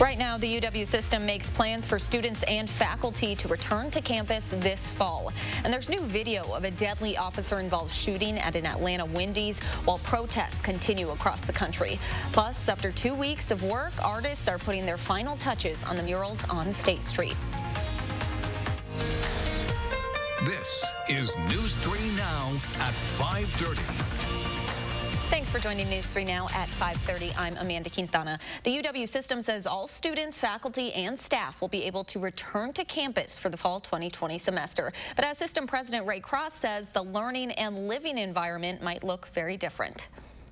Right now, the UW system makes plans for students and faculty to return to campus this fall. And there's new video of a deadly officer-involved shooting at an Atlanta Wendy's while protests continue across the country. Plus, after 2 weeks of work, artists are putting their final touches on the murals on State Street. This is News 3 Now at 5:30. Thanks for joining News 3 Now at 5:30. I'm Amanda Quintana. The UW system says all students, faculty, and staff will be able to return to campus for the fall 2020 semester. But as System President Ray Cross says, the learning and living environment might look very different.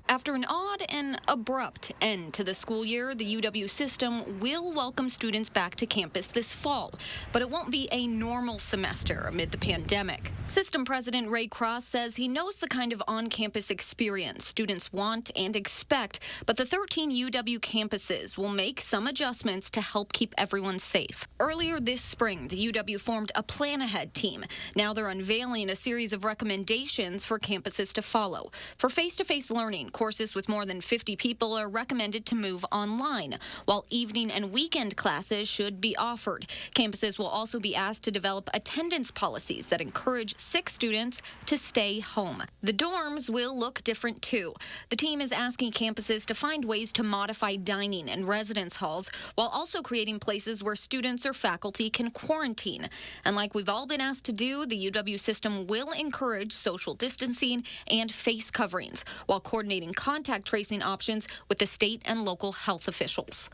After an odd and abrupt end to the school year, the UW system will welcome students back to campus this fall, but it won't be a normal semester amid the pandemic. System President Ray Cross says he knows the kind of on-campus experience students want and expect, but the 13 UW campuses will make some adjustments to help keep everyone safe. Earlier this spring, the UW formed a plan-ahead team. Now they're unveiling a series of recommendations for campuses to follow. For face-to-face learning, courses with more than 50 people are recommended to move online, while evening and weekend classes should be offered. Campuses will also be asked to develop attendance policies that encourage sick students to stay home. The dorms will look different too. The team is asking campuses to find ways to modify dining and residence halls while also creating places where students or faculty can quarantine. And like we've all been asked to do, the UW system will encourage social distancing and face coverings while coordinating contact tracing options with the state and local health officials.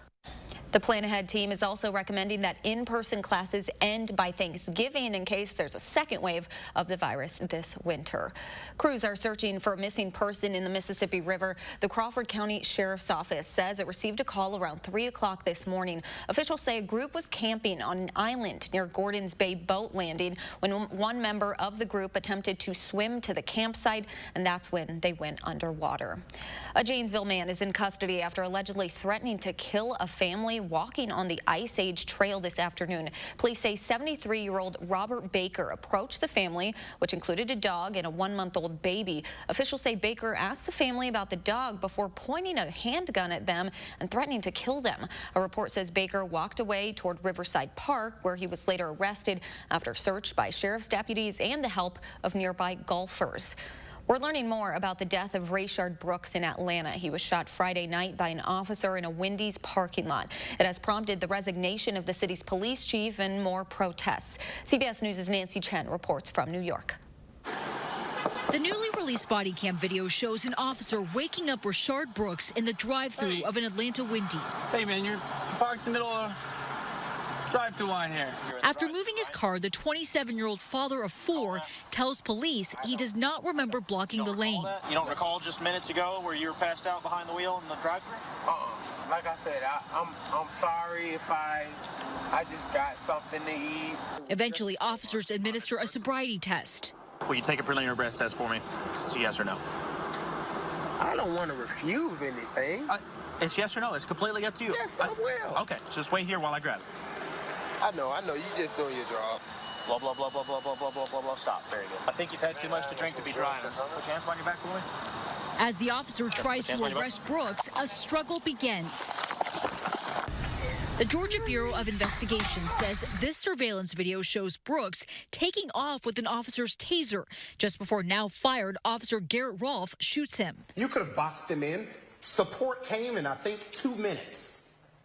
The Plan Ahead team is also recommending that in-person classes end by Thanksgiving in case there's a second wave of the virus this winter. Crews are searching for a missing person in the Mississippi River. The Crawford County Sheriff's Office says it received a call around 3 o'clock this morning. Officials say a group was camping on an island near Gordons Bay boat landing when one member of the group attempted to swim to the campsite, and that's when they went underwater. A Janesville man is in custody after allegedly threatening to kill a family walking on the Ice Age Trail this afternoon. Police say 73-year-old Robert Baker approached the family, which included a dog and a 1-month-old baby. Officials say Baker asked the family about the dog before pointing a handgun at them and threatening to kill them. A report says Baker walked away toward Riverside Park, where he was later arrested after search by sheriff's deputies and the help of nearby golfers. We're learning more about the death of Rayshard Brooks in Atlanta. He was shot Friday night by an officer in a Wendy's parking lot. It has prompted the resignation of the city's police chief and more protests. CBS News' Nancy Chen reports from New York. The newly released body cam video shows an officer waking up Rayshard Brooks in the drive-thru of an Atlanta Wendy's. Hey man, you're parked in the middle of drive-thru line here. After moving his car, the 27-year-old father of 4 tells police he does not remember blocking the lane. You don't recall just minutes ago where you were passed out behind the wheel in the drive-thru? Like I said, I'm sorry if I just got something to eat. Eventually, officers administer a sobriety test. Will you take a preliminary breath test for me? It's yes or no. I don't want to refuse anything. It's yes or no. It's completely up to you. Yes, I will. Okay, just wait here while I grab it. I know. You just doing your job. Blah, blah, blah, blah, blah, blah, blah, blah, blah, blah. Stop. Very good. I think you've had too much to drink to be driving. Put your hands behind your back for me. As the officer tries to arrest Brooks, a struggle begins. The Georgia Bureau of Investigation says this surveillance video shows Brooks taking off with an officer's taser just before now fired Officer Garrett Rolfe shoots him. You could have boxed him in. Support came in, I think, 2 minutes.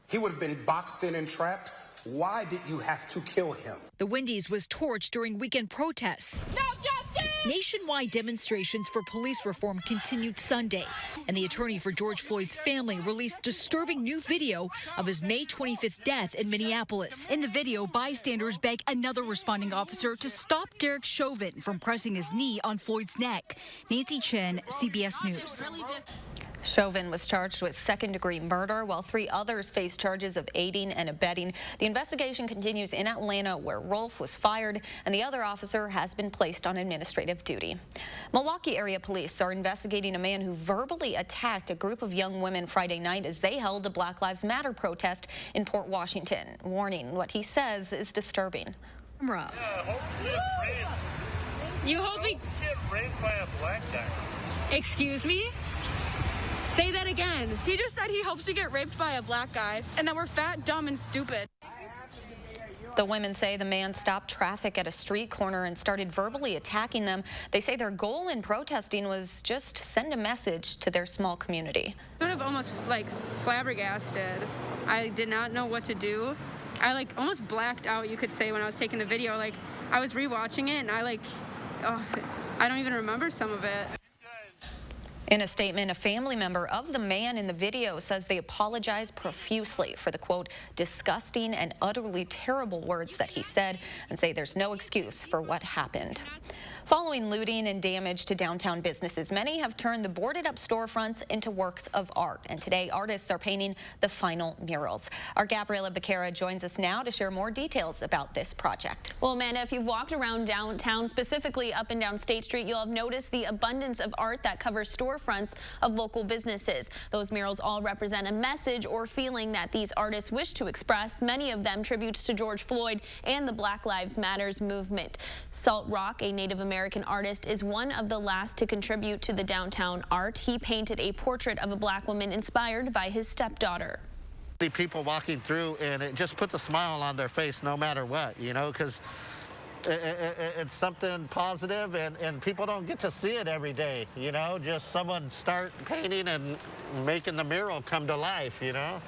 He would have been boxed in and trapped. Why did you have to kill him? The Wendy's was torched during weekend protests. No justice! Nationwide demonstrations for police reform continued Sunday, and the attorney for George Floyd's family released disturbing new video of his May 25th death in Minneapolis. In the video, bystanders beg another responding officer to stop Derek Chauvin from pressing his knee on Floyd's neck. Nancy Chen, CBS News. Chauvin was charged with second-degree murder, while 3 others face charges of aiding and abetting. The investigation continues in Atlanta, where Rolfe was fired, and the other officer has been placed on administrative duty. Milwaukee area police are investigating a man who verbally attacked a group of young women Friday night as they held a Black Lives Matter protest in Port Washington, warning what he says is disturbing. You hope he get raped by a black guy? Excuse me? Say that again. He just said he hopes to get raped by a black guy and that we're fat, dumb, and stupid. The women say the man stopped traffic at a street corner and started verbally attacking them. They say their goal in protesting was just send a message to their small community. Sort of almost like flabbergasted. I did not know what to do. I almost blacked out, you could say, when I was taking the video. I was rewatching it and I don't even remember some of it. In a statement, a family member of the man in the video says they apologize profusely for the, quote, disgusting and utterly terrible words that he said, and say there's no excuse for what happened. Following looting and damage to downtown businesses, many have turned the boarded-up storefronts into works of art, and today artists are painting the final murals. Our Gabriela Becerra joins us now to share more details about this project. Well, Amanda, if you've walked around downtown, specifically up and down State Street, you'll have noticed the abundance of art that covers storefronts of local businesses. Those murals all represent a message or feeling that these artists wish to express, many of them tributes to George Floyd and the Black Lives Matters movement. Salt Rock, a Native American artist, is one of the last to contribute to the downtown art. He painted a portrait of a black woman inspired by his stepdaughter. People walking through, and it just puts a smile on their face no matter what, you know, because it's something positive, and people don't get to see it every day, you know, just someone start painting and making the mural come to life, you know.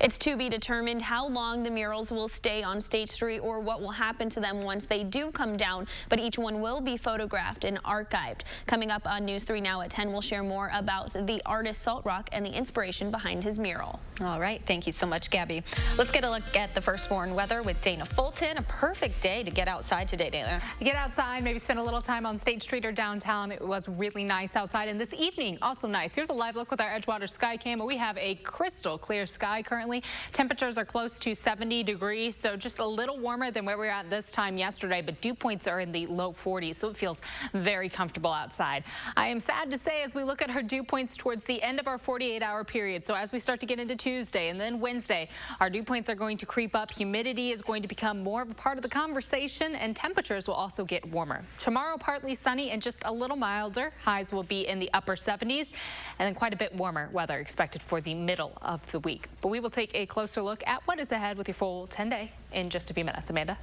It's to be determined how long the murals will stay on State Street or what will happen to them once they do come down, but each one will be photographed and archived. Coming up on News 3 Now at 10, we'll share more about the artist Salt Rock and the inspiration behind his mural. All right, thank you so much, Gabby. Let's get a look at the firstborn weather with Dana Fulton. A perfect day to get outside today, Dana. Get outside, maybe spend a little time on State Street or downtown. It was really nice outside, and this evening also nice. Here's a live look with our Edgewater Sky Cam. We have a crystal clear sky currently. Temperatures are close to 70 degrees, so just a little warmer than where we were at this time yesterday, but dew points are in the low 40s, so it feels very comfortable outside. I am sad to say, as we look at our dew points towards the end of our 48-hour period, so as we start to get into Tuesday and then Wednesday, our dew points are going to creep up. Humidity is going to become more of a part of the conversation, and temperatures will also get warmer. Tomorrow, partly sunny and just a little milder. Highs will be in the upper 70s, and then quite a bit warmer weather expected for the middle of the week. But we will take a closer look at what is ahead with your full 10-day in just a few minutes. Amanda?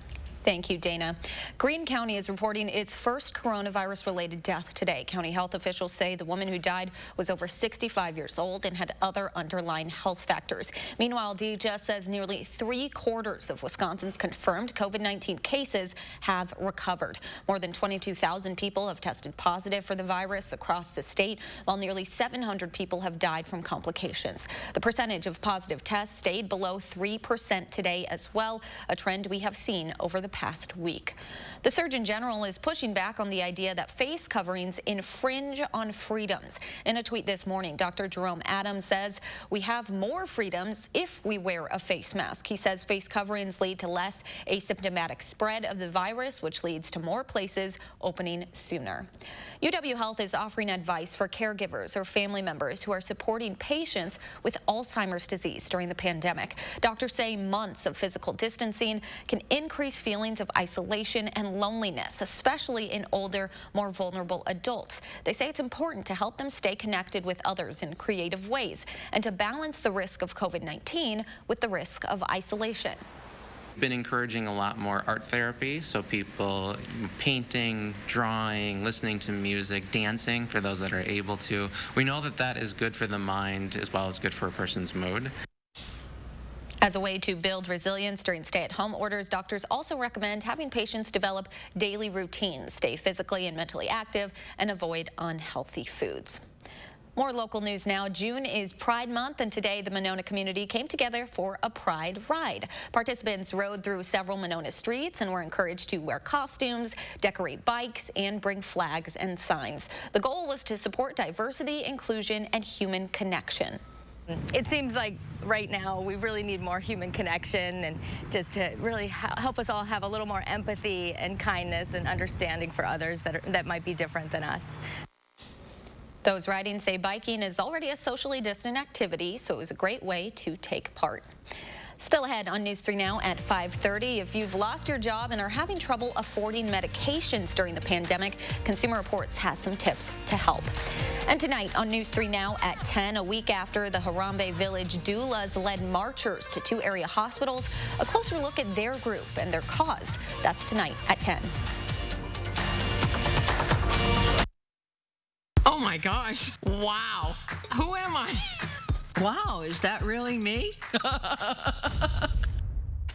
Thank you, Dana. Greene County is reporting its first coronavirus-related death today. County health officials say the woman who died was over 65 years old and had other underlying health factors. Meanwhile, DHS says nearly 3/4 of Wisconsin's confirmed COVID-19 cases have recovered. More than 22,000 people have tested positive for the virus across the state, while nearly 700 people have died from complications. The percentage of positive tests stayed below 3% today as well, a trend we have seen over the past week. The Surgeon General is pushing back on the idea that face coverings infringe on freedoms. In a tweet this morning, Dr. Jerome Adams says we have more freedoms if we wear a face mask. He says face coverings lead to less asymptomatic spread of the virus, which leads to more places opening sooner. UW Health is offering advice for caregivers or family members who are supporting patients with Alzheimer's disease during the pandemic. Doctors say months of physical distancing can increase feelings of isolation and loneliness, especially in older, more vulnerable adults. They say it's important to help them stay connected with others in creative ways and to balance the risk of COVID-19 with the risk of isolation. Been encouraging a lot more art therapy, so people painting, drawing, listening to music, dancing for those that are able to. We know that that is good for the mind as well as good for a person's mood. As a way to build resilience during stay-at-home orders, doctors also recommend having patients develop daily routines, stay physically and mentally active, and avoid unhealthy foods. More local news now. June is Pride Month, and today the Monona community came together for a Pride ride. Participants rode through several Monona streets and were encouraged to wear costumes, decorate bikes, and bring flags and signs. The goal was to support diversity, inclusion, and human connection. It seems like right now we really need more human connection, and just to really help us all have a little more empathy and kindness and understanding for others that might be different than us. Those riding say biking is already a socially distant activity, so it was a great way to take part. Still ahead on News 3 Now at 5:30. If you've lost your job and are having trouble affording medications during the pandemic, Consumer Reports has some tips to help. And tonight on News 3 Now at 10, a week after the Harambe Village doulas led marchers to 2 area hospitals, a closer look at their group and their cause. That's tonight at 10. Oh my gosh. Wow. Who am I? Wow, is that really me?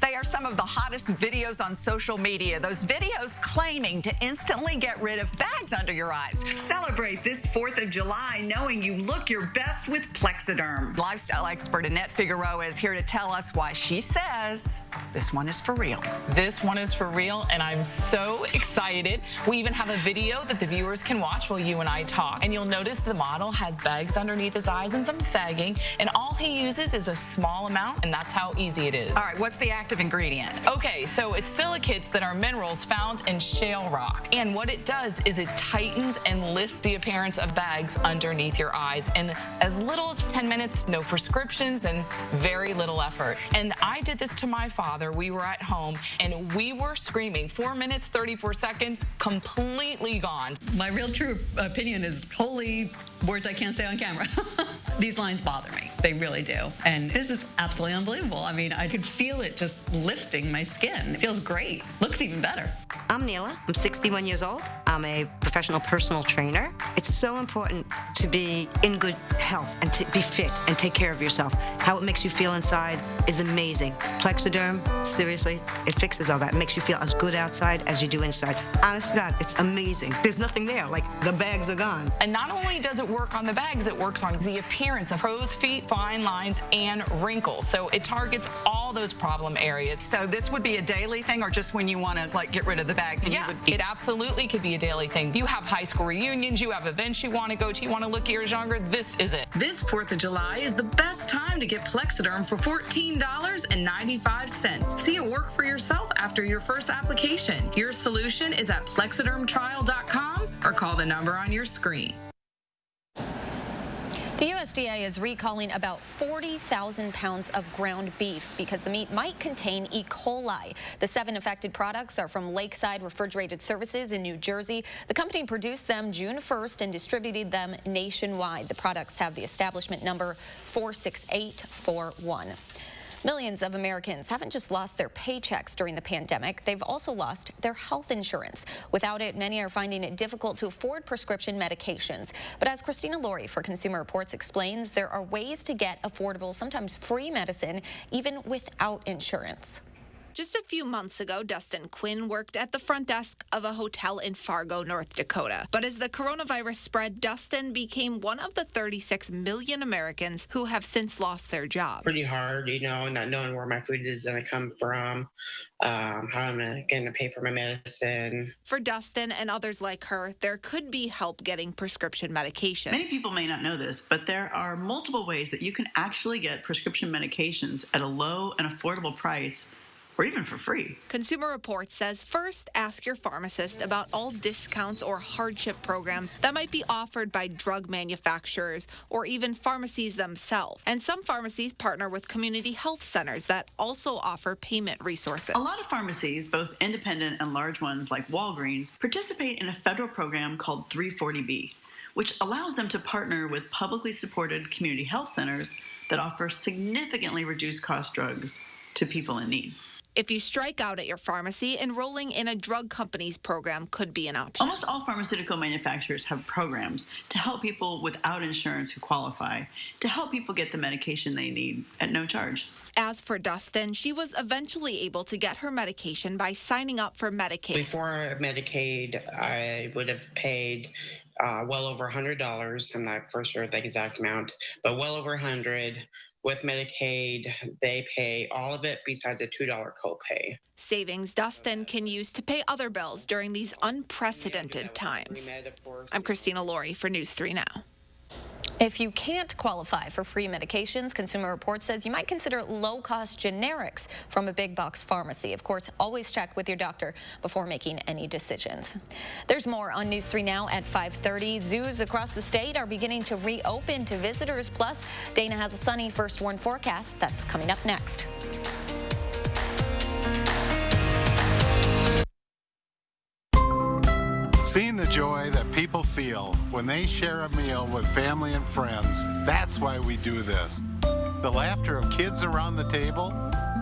They are some of the hottest videos on social media. Those videos claiming to instantly get rid of bags under your eyes. Celebrate this 4th of July knowing you look your best with Plexiderm. Lifestyle expert Annette Figueroa is here to tell us why she says this one is for real. This one is for real, and I'm so excited. We even have a video that the viewers can watch while you and I talk. And you'll notice the model has bags underneath his eyes and some sagging, and all he uses is a small amount, and that's how easy it is. All right, what's the active ingredient? Okay, so it's silicates that are minerals found in shale rock. And what it does is it tightens and lifts the appearance of bags underneath your eyes in as little as 10 minutes, no prescriptions, and very little effort. And I did this to my father. We were at home, and we were screaming. 4 minutes, 34 seconds, completely gone. My real true opinion is holy words I can't say on camera. These lines bother me. They really do. And this is absolutely unbelievable. I mean, I could feel it just lifting my skin. It feels great. Looks even better. I'm Neela. I'm 61 years old. I'm a professional personal trainer. It's so important to be in good health and to be fit and take care of yourself. How it makes you feel inside is amazing. Plexiderm, seriously, it fixes all that. It makes you feel as good outside as you do inside. Honest to God, it's amazing. There's nothing there. Like, the bags are gone. And not only does it work on the bags, it works on the appearance of crow's feet, fine lines, and wrinkles. So it targets all those problem areas. So this would be a daily thing, or just when you want to like get rid of the bags? And Yeah, it absolutely could be a daily thing. You have high school reunions, you have events you want to go to, you want to look years younger, this is it. This 4th of July is the best time to get Plexiderm for $14.95. See it work for yourself after your first application. Your solution is at plexidermtrial.com or call the number on your screen. The USDA is recalling about 40,000 pounds of ground beef because the meat might contain E. coli. The 7 affected products are from Lakeside Refrigerated Services in New Jersey. The company produced them June 1st and distributed them nationwide. The products have the establishment number 46841. Millions of Americans haven't just lost their paychecks during the pandemic, they've also lost their health insurance. Without it, many are finding it difficult to afford prescription medications. But as Christina Laurie for Consumer Reports explains, there are ways to get affordable, sometimes free medicine, even without insurance. Just a few months ago, Dustin Quinn worked at the front desk of a hotel in Fargo, North Dakota. But as the coronavirus spread, Dustin became one of the 36 million Americans who have since lost their job. Pretty hard, you know, not knowing where my food is going to come from, how I'm going to pay for my medicine. For Dustin and others like her, there could be help getting prescription medication. Many people may not know this, but there are multiple ways that you can actually get prescription medications at a low and affordable price, or even for free. Consumer Reports says first ask your pharmacist about all discounts or hardship programs that might be offered by drug manufacturers or even pharmacies themselves. And some pharmacies partner with community health centers that also offer payment resources. A lot of pharmacies, both independent and large ones like Walgreens, participate in a federal program called 340B, which allows them to partner with publicly supported community health centers that offer significantly reduced cost drugs to people in need. If you strike out at your pharmacy, enrolling in a drug company's program could be an option. Almost all pharmaceutical manufacturers have programs to help people without insurance who qualify, to help people get the medication they need at no charge. As for Dustin, she was eventually able to get her medication by signing up for Medicaid. Before Medicaid, I would have paid well over $100. I'm not for sure the exact amount, but well over $100. With Medicaid, they pay all of it besides a $2 copay. Savings Dustin can use to pay other bills during these unprecedented times. I'm Christina Laurie for News 3 Now. If you can't qualify for free medications, Consumer Reports says you might consider low-cost generics from a big box pharmacy. Of course, always check with your doctor before making any decisions. There's more on News 3 Now at 5:30. Zoos across the state are beginning to reopen to visitors. Plus, Dana has a sunny first warn forecast. That's coming up next. Seeing the joy that people feel when they share a meal with family and friends, that's why we do this. The laughter of kids around the table,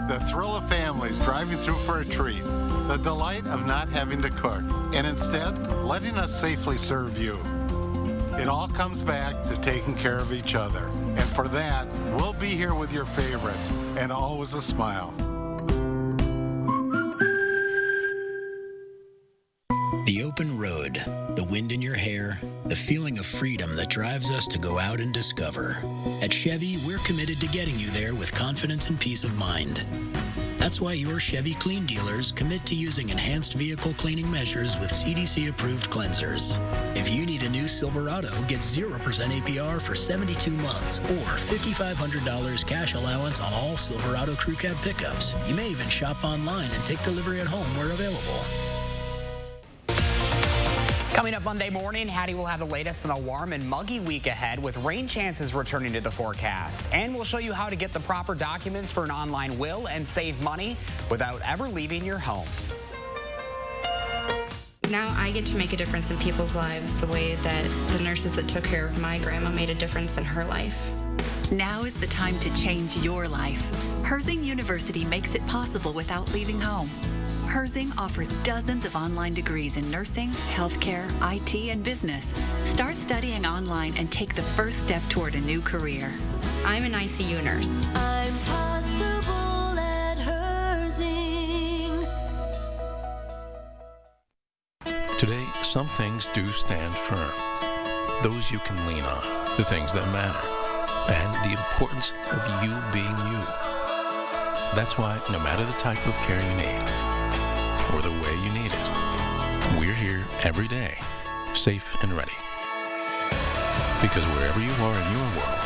the thrill of families driving through for a treat, the delight of not having to cook, and instead letting us safely serve you. It all comes back to taking care of each other. And for that, we'll be here with your favorites and always a smile. The open road, the wind in your hair, the feeling of freedom that drives us to go out and discover. At Chevy, we're committed to getting you there with confidence and peace of mind. That's why your Chevy Clean dealers commit to using enhanced vehicle cleaning measures with CDC-approved cleansers. If you need a new Silverado, get 0% APR for 72 months or $5,500 cash allowance on all Silverado Crew Cab pickups. You may even shop online and take delivery at home where available. Coming up Monday morning, Hattie will have the latest on a warm and muggy week ahead with rain chances returning to the forecast. And we'll show you how to get the proper documents for an online will and save money without ever leaving your home. Now I get to make a difference in people's lives the way that the nurses that took care of my grandma made a difference in her life. Now is the time to change your life. Herzing University makes it possible without leaving home. Herzing offers dozens of online degrees in nursing, healthcare, IT, and business. Start studying online and take the first step toward a new career. I'm an ICU nurse. I'm possible at Herzing. Today, some things do stand firm. Those you can lean on, the things that matter, and the importance of you being you. That's why, no matter the type of care you need, or the way you need it, we're here every day, safe and ready. Because wherever you are in your world,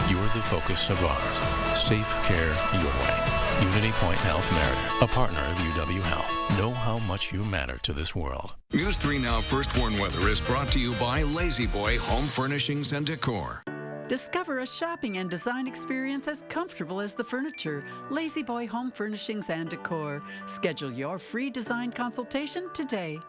you're the focus of ours. Safe care your way. Unity Point Health Merida, a partner of UW Health. Know how much you matter to this world. News 3 Now First Warn Weather is brought to you by Lazy Boy Home Furnishings and Decor. Discover a shopping and design experience as comfortable as the furniture. Lazy Boy Home Furnishings and Decor. Schedule your free design consultation today.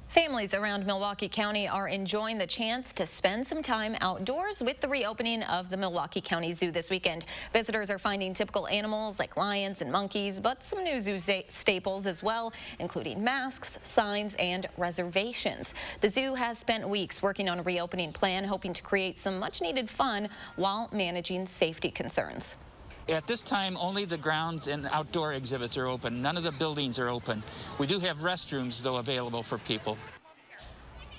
Families around Milwaukee County are enjoying the chance to spend some time outdoors with the reopening of the Milwaukee County Zoo this weekend. Visitors are finding typical animals like lions and monkeys, but some new zoo staples as well, including masks, signs, and reservations. The zoo has spent weeks working on a reopening plan, hoping to create some much-needed fun while managing safety concerns. At this time, only the grounds and outdoor exhibits are open. None of the buildings are open. We do have restrooms, though, available for people.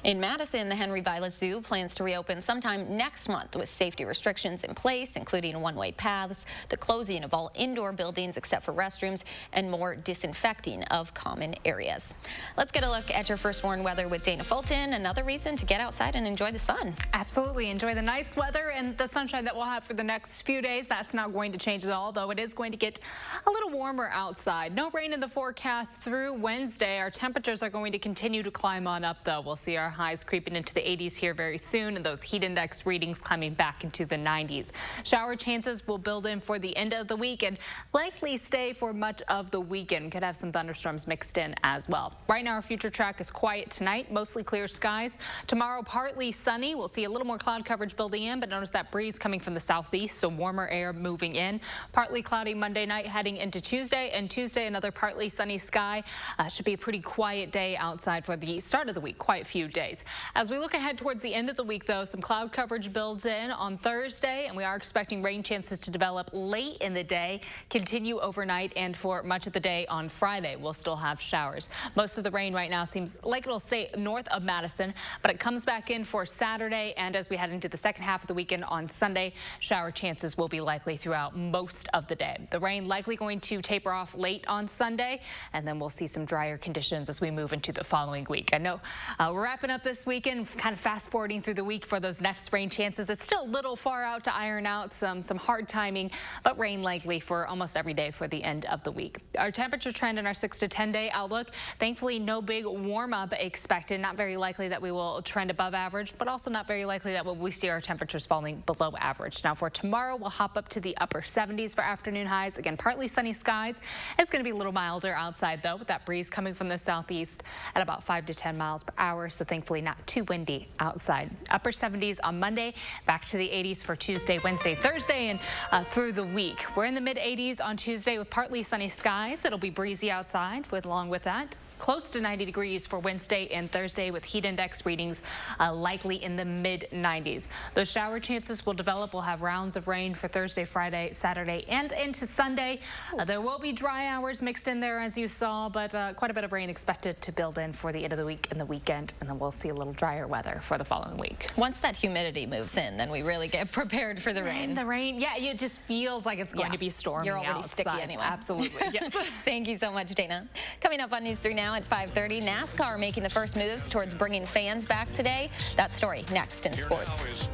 In Madison, the Henry Vilas Zoo plans to reopen sometime next month with safety restrictions in place, including one-way paths, the closing of all indoor buildings except for restrooms, and more disinfecting of common areas. Let's get a look at your first warn weather with Dana Fulton. Another reason to get outside and enjoy the sun. Absolutely. Enjoy the nice weather and the sunshine that we'll have for the next few days. That's not going to change at all, though it is going to get a little warmer outside. No rain in the forecast through Wednesday. Our temperatures are going to continue to climb on up, though. We'll see our highs creeping into the 80s here very soon, and those heat index readings climbing back into the 90s. Shower chances will build in for the end of the week and likely stay for much of the weekend. Could have some thunderstorms mixed in as well. Right now, our future track is quiet tonight, mostly clear skies. Tomorrow, partly sunny. We'll see a little more cloud coverage building in, but notice that breeze coming from the southeast, so warmer air moving in. Partly cloudy Monday night heading into Tuesday, and Tuesday, another partly sunny sky. Should be a pretty quiet day outside for the start of the week, quite a few days. As we look ahead towards the end of the week, though, some cloud coverage builds in on Thursday, and we are expecting rain chances to develop late in the day, continue overnight, and for much of the day on Friday, we'll still have showers. Most of the rain right now seems like it'll stay north of Madison, but it comes back in for Saturday, and as we head into the second half of the weekend on Sunday, shower chances will be likely throughout most of the day. The rain likely going to taper off late on Sunday, and then we'll see some drier conditions as we move into the following week. I know we're wrapping up up this weekend, kind of fast forwarding through the week for those next rain chances. It's still a little far out to iron out some hard timing, but rain likely for almost every day for the end of the week. Our temperature trend in our 6 to 10 day outlook, thankfully no big warm up expected. Not very likely that we will trend above average, but also not very likely that we see our temperatures falling below average. Now for tomorrow, we'll hop up to the upper 70s for afternoon highs. Again, partly sunny skies. It's going to be a little milder outside though, with that breeze coming from the southeast at about 5 to 10 miles per hour. So thankfully not too windy outside. Upper 70s on Monday, back to the 80s for Tuesday, Wednesday, Thursday, and through the week. We're in the mid 80s on Tuesday with partly sunny skies. It'll be breezy outside along with that. Close to 90 degrees for Wednesday and Thursday with heat index readings likely in the mid 90s. Those shower chances will develop. We'll have rounds of rain for Thursday, Friday, Saturday, and into Sunday. There will be dry hours mixed in there as you saw, but quite a bit of rain expected to build in for the end of the week and the weekend, and then we'll see a little drier weather for the following week. Once that humidity moves in, then we really get prepared for the rain. The rain, yeah, it just feels like it's going to be stormy. You're already outside. sticky anyway. Absolutely, yes. Thank you so much, Dana. Coming up on News 3 Now at 5:30, NASCAR making the first moves towards bringing fans back today. That story next in sports.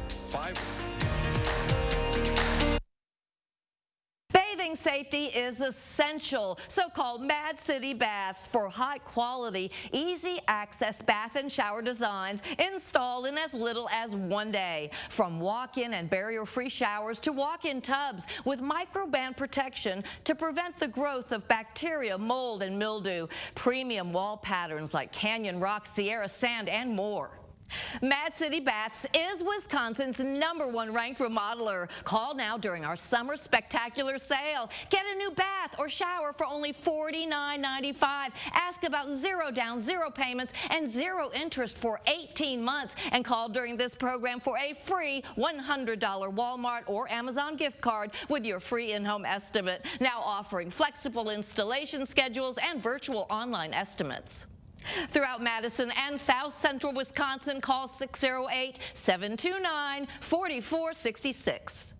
Bathing safety is essential. So-called Mad City Baths for high-quality, easy-access bath and shower designs installed in as little as 1 day. From walk-in and barrier-free showers to walk-in tubs with microban protection to prevent the growth of bacteria, mold, and mildew. Premium wall patterns like Canyon Rock, Sierra Sand, and more. Mad City Baths is Wisconsin's #1 ranked remodeler. Call now during our summer spectacular sale. Get a new bath or shower for only $49.95. Ask about 0 down, 0 payments, and 0 interest for 18 months. And call during this program for a free $100 Walmart or Amazon gift card with your free in-home estimate. Now offering flexible installation schedules and virtual online estimates. Throughout Madison and South Central Wisconsin, call 608-729-4466.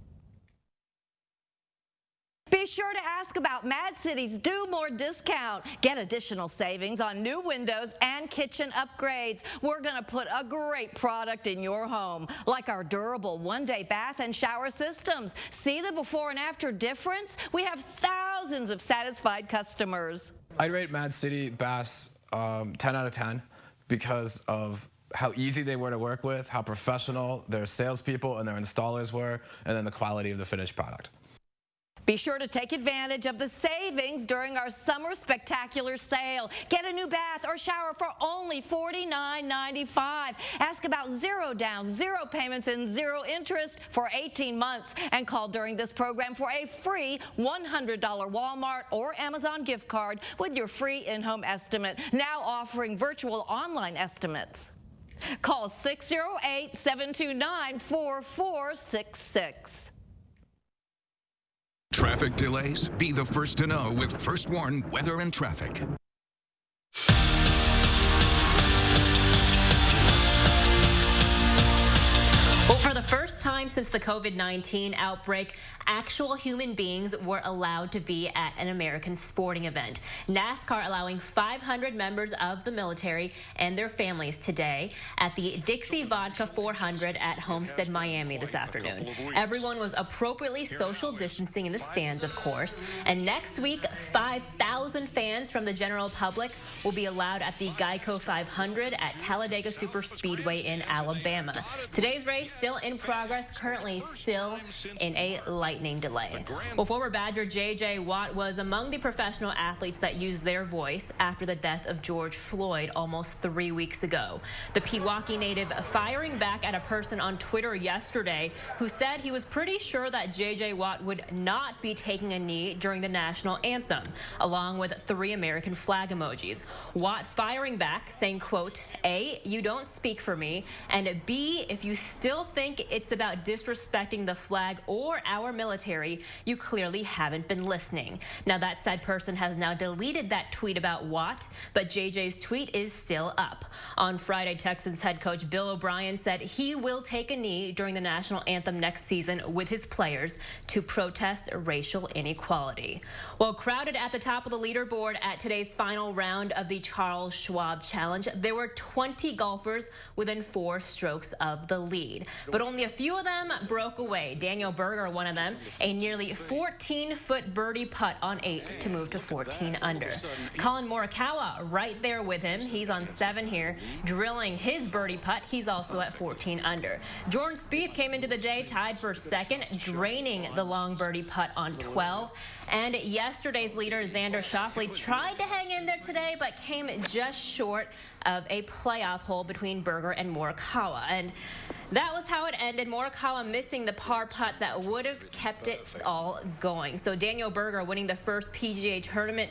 Be sure to ask about Mad City's Do More discount. Get additional savings on new windows and kitchen upgrades. We're going to put a great product in your home, like our durable 1-day bath and shower systems. See the before and after difference? We have thousands of satisfied customers. I'd rate Mad City Baths 10 out of 10 because of how easy they were to work with, how professional their salespeople and their installers were, and then the quality of the finished product. Be sure to take advantage of the savings during our summer spectacular sale. Get a new bath or shower for only $49.95. Ask about 0 down, 0 payments, and 0 interest for 18 months. And call during this program for a free $100 Walmart or Amazon gift card with your free in-home estimate. Now offering virtual online estimates. Call 608-729-4466. Traffic delays? Be the first to know with First Warn Weather and Traffic. Well, for the first time since the COVID-19 outbreak, actual human beings were allowed to be at an American sporting event. NASCAR allowing 500 members of the military and their families today at the Dixie Vodka 400 at Homestead, Miami this afternoon. Everyone was appropriately social distancing in the stands, of course. And next week, 5,000 fans from the general public will be allowed at the Geico 500 at Talladega Superspeedway in Alabama. Today's race still in progress, currently still in a lightning delay. Well, former Badger J.J. Watt was among the professional athletes that used their voice after the death of George Floyd almost 3 weeks ago. The Pewaukee native firing back at a person on Twitter yesterday who said he was pretty sure that J.J. Watt would not be taking a knee during the national anthem, along with 3 American flag emojis. Watt firing back, saying, quote, A, you don't speak for me, and B, if you still think it's about about disrespecting the flag or our military, you clearly haven't been listening. Now, that said person has now deleted that tweet about Watt, but JJ's tweet is still up. On Friday, Texans head coach Bill O'Brien said he will take a knee during the national anthem next season with his players to protest racial inequality. Well, crowded at the top of the leaderboard at today's final round of the Charles Schwab Challenge, there were 20 golfers within 4 strokes of the lead, but only a few of them broke away. Daniel Berger, one of them, a nearly 14-foot birdie putt on 8 to move to 14 under. Colin Morikawa right there with him. He's on 7 here, drilling his birdie putt. He's also at 14 under. Jordan Spieth came into the day tied for second, draining the long birdie putt on 12. And yesterday's leader, Xander Schauffele, tried to hang in there today, but came just short of a playoff hole between Berger and Morikawa. And that was how it ended. Morikawa missing the par putt that would have kept it all going. So Daniel Berger winning the first PGA tournament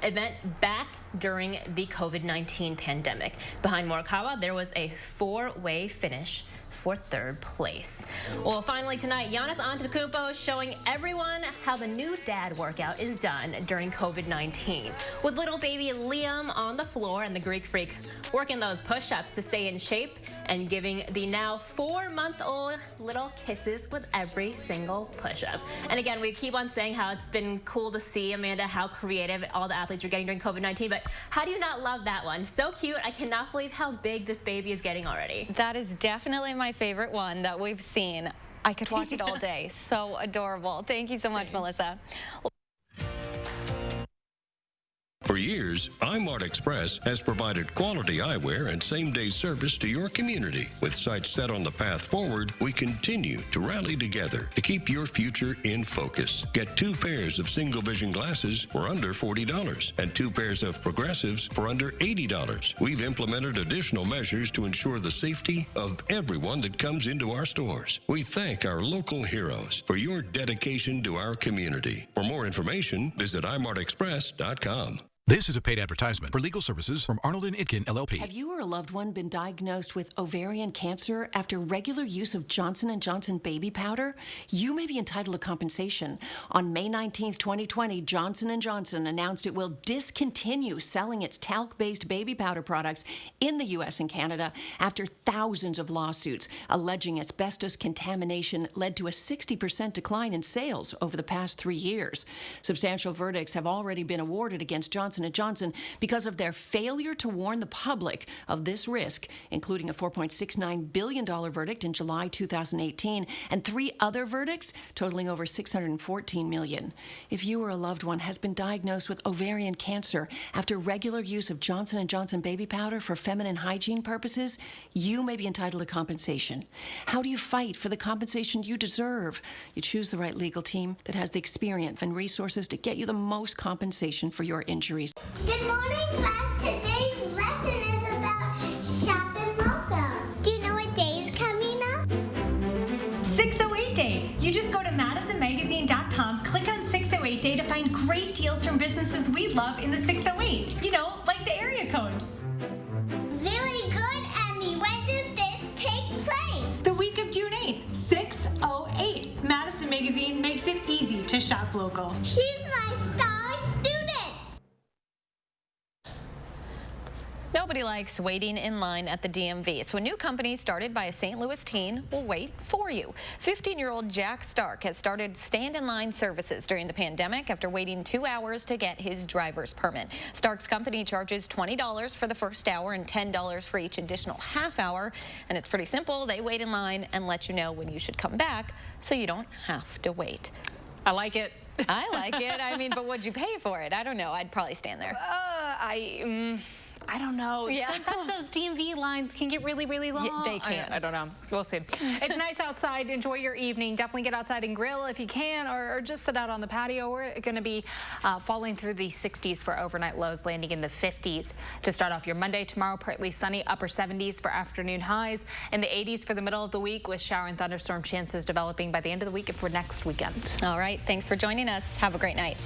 event back during the COVID-19 pandemic. Behind Morikawa, there was a 4-way finish for 3rd place. Well, finally tonight, Giannis Antetokounmpo showing everyone how the new dad workout is done during COVID-19. With little baby Liam on the floor and the Greek Freak working those push-ups to stay in shape and giving the now 4-month-old little kisses with every single push-up. And again, we keep on saying how it's been cool to see, Amanda, how creative all the athletes are getting during COVID-19, but how do you not love that one? So cute. I cannot believe how big this baby is getting already. That is definitely my favorite one that we've seen. I could watch it all day. So adorable. Thank you so much, Melissa. For years, iMart Express has provided quality eyewear and same-day service to your community. With sights set on the path forward, we continue to rally together to keep your future in focus. Get 2 pairs of single-vision glasses for under $40 and 2 pairs of progressives for under $80. We've implemented additional measures to ensure the safety of everyone that comes into our stores. We thank our local heroes for your dedication to our community. For more information, visit imartexpress.com. This is a paid advertisement for legal services from Arnold & Itkin, LLP. Have you or a loved one been diagnosed with ovarian cancer after regular use of Johnson & Johnson baby powder? You may be entitled to compensation. On May 19, 2020, Johnson & Johnson announced it will discontinue selling its talc-based baby powder products in the U.S. and Canada after thousands of lawsuits alleging asbestos contamination led to a 60% decline in sales over the past 3 years. Substantial verdicts have already been awarded against Johnson & Johnson because of their failure to warn the public of this risk, including a $4.69 billion verdict in July 2018 and 3 other verdicts totaling over $614 million. If you or a loved one has been diagnosed with ovarian cancer after regular use of Johnson & Johnson baby powder for feminine hygiene purposes, you may be entitled to compensation. How do you fight for the compensation you deserve? You choose the right legal team that has the experience and resources to get you the most compensation for your injuries. Good morning, class. Today's lesson is about shop and welcome. Do you know what day is coming up? 608 Day. You just go to MadisonMagazine.com, click on 608 Day to find great deals from businesses we love in the 608. You know, like the area code. Very good, Emmy. When does this take place? The week of June 8th, 608. Madison Magazine makes it easy to shop local. She's my star student. Nobody likes waiting in line at the DMV, so a new company started by a St. Louis teen will wait for you. 15-year-old Jack Stark has started stand-in-line services during the pandemic after waiting 2 hours to get his driver's permit. Stark's company charges $20 for the first hour and $10 for each additional half hour, and it's pretty simple. They wait in line and let you know when you should come back so you don't have to wait. I like it. I like it. I mean, but would you pay for it? I don't know. I'd probably stand there. I don't know. Yeah. Sometimes those DMV lines can get really, really long. Yeah, they can. I don't know. We'll see. It's nice outside. Enjoy your evening. Definitely get outside and grill if you can, or just sit out on the patio. We're going to be falling through the 60s for overnight lows, landing in the 50s to start off your Monday. Tomorrow, partly sunny, upper 70s for afternoon highs, and the 80s for the middle of the week, with shower and thunderstorm chances developing by the end of the week and for next weekend. All right. Thanks for joining us. Have a great night.